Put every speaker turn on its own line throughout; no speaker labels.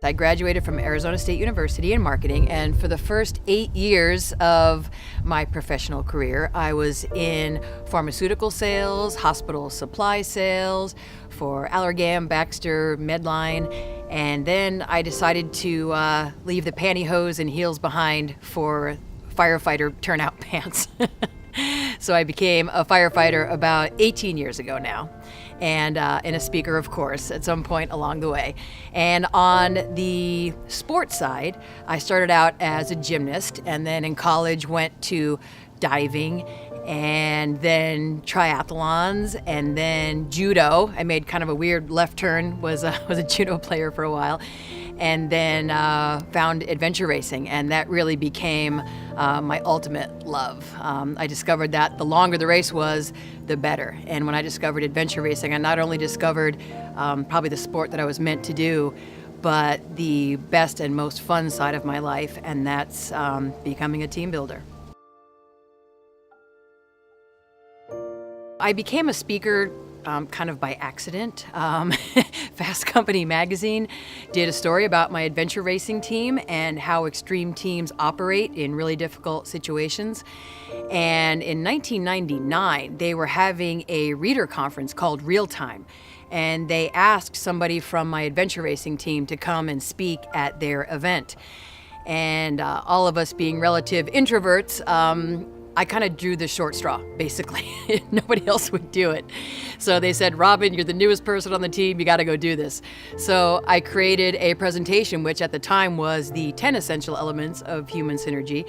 I graduated from Arizona State University in marketing, and for the first 8 years of my professional career, I was in pharmaceutical sales, hospital supply sales for Allergan, Baxter, Medline, and then I decided to leave the pantyhose and heels behind for Firefighter turnout pants. So I became a firefighter about 18 years ago now, and a speaker, of course, at some point along the way. And on the sports side, I started out as a gymnast, and then in college went to diving, and then triathlons, and then judo. I made kind of a weird left turn, was a judo player for a while, and then found adventure racing, and that really became my ultimate love. I discovered that the longer the race was, the better. And when I discovered adventure racing, I not only discovered probably the sport that I was meant to do, but the best and most fun side of my life, and that's becoming a team builder. I became a speaker kind of by accident. Fast Company magazine did a story about my adventure racing team and how extreme teams operate in really difficult situations. And in 1999, they were having a reader conference called Real Time. And they asked somebody from my adventure racing team to come and speak at their event. And all of us being relative introverts, I kind of drew the short straw, basically. Nobody else would do it. So they said, Robyn, you're the newest person on the team, you gotta go do this. So I created a presentation, which at the time was the 10 essential elements of human synergy.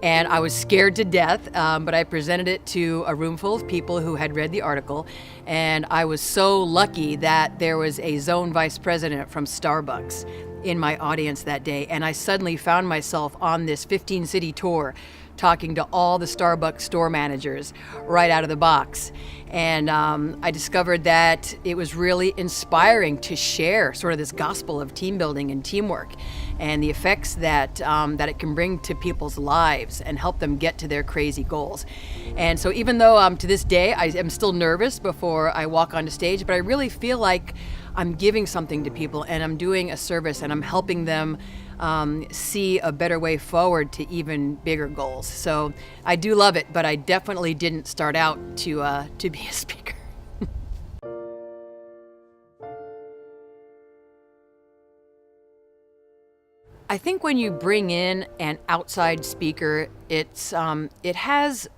And I was scared to death, but I presented it to a room full of people who had read the article. And I was so lucky that there was a zone vice president from Starbucks in my audience that day. And I suddenly found myself on this 15-city tour talking to all the Starbucks store managers right out of the box. And I discovered that it was really inspiring to share sort of this gospel of team building and teamwork and the effects that it can bring to people's lives and help them get to their crazy goals. And so even though to this day I am still nervous before I walk onto stage, but I really feel like I'm giving something to people and I'm doing a service and I'm helping them see a better way forward to even bigger goals. So I do love it, but I definitely didn't start out to be a speaker. I think when you bring in an outside speaker, it has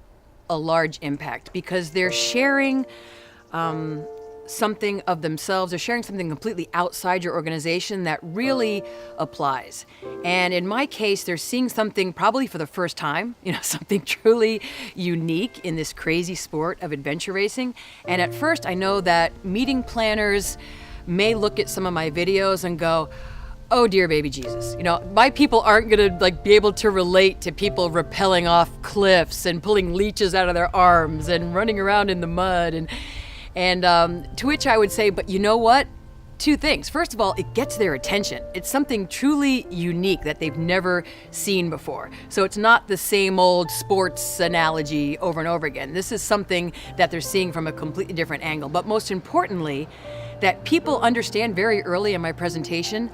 a large impact because they're sharing something of themselves. They're sharing something completely outside your organization that really applies. And in my case, they're seeing something probably for the first time, something truly unique in this crazy sport of adventure racing. And at first, I know that meeting planners may look at some of my videos and go, oh dear baby Jesus, my people aren't gonna be able to relate to people rappelling off cliffs and pulling leeches out of their arms and running around in the mud. And to which I would say, but you know what? Two things. First of all, it gets their attention. It's something truly unique that they've never seen before. So it's not the same old sports analogy over and over again. This is something that they're seeing from a completely different angle. But most importantly, that people understand very early in my presentation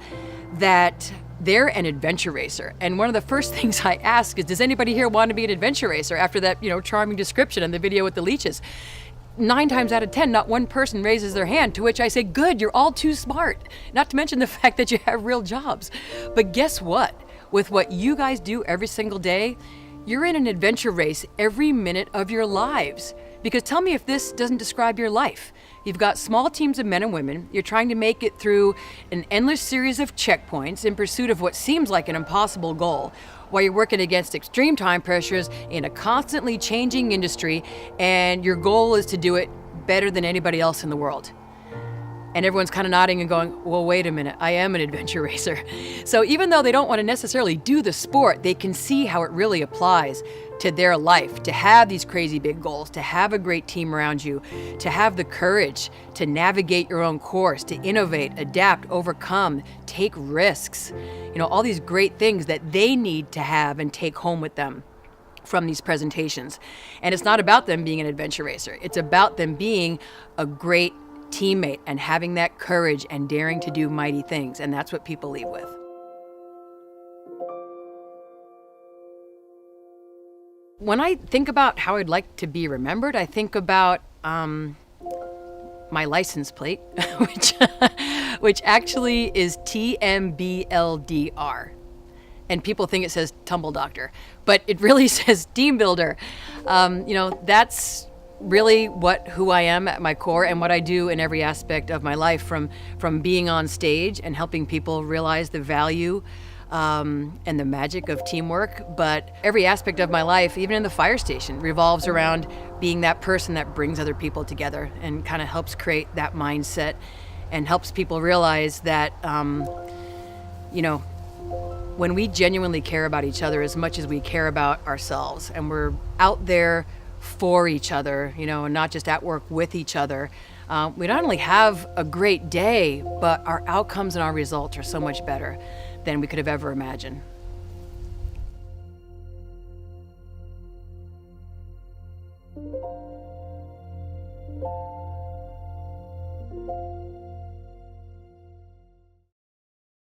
that they're an adventure racer. And one of the first things I ask is, does anybody here want to be an adventure racer after that, charming description in the video with the leeches? 9 times out of 10, not one person raises their hand, to which I say, good, you're all too smart. Not to mention the fact that you have real jobs. But guess what? With what you guys do every single day, you're in an adventure race every minute of your lives. Because tell me if this doesn't describe your life. You've got small teams of men and women. You're trying to make it through an endless series of checkpoints in pursuit of what seems like an impossible goal, while you're working against extreme time pressures in a constantly changing industry, and your goal is to do it better than anybody else in the world. And everyone's kind of nodding and going, well, wait a minute, I am an adventure racer. So even though they don't want to necessarily do the sport, they can see how it really applies to their life, to have these crazy big goals, to have a great team around you, to have the courage to navigate your own course, to innovate, adapt, overcome, take risks. All these great things that they need to have and take home with them from these presentations. And it's not about them being an adventure racer. It's about them being a great teammate and having that courage and daring to do mighty things. And that's what people leave with. When I think about how I'd like to be remembered, I think about my license plate, which which actually is TMBLDR. And people think it says tumble doctor, but it really says team builder. That's really who I am at my core and what I do in every aspect of my life, from being on stage and helping people realize the value and the magic of teamwork. But every aspect of my life, even in the fire station, revolves around being that person that brings other people together and kind of helps create that mindset and helps people realize that, when we genuinely care about each other as much as we care about ourselves, and we're out there for each other, and not just at work with each other, we not only have a great day, but our outcomes and our results are so much better than we could have ever imagined.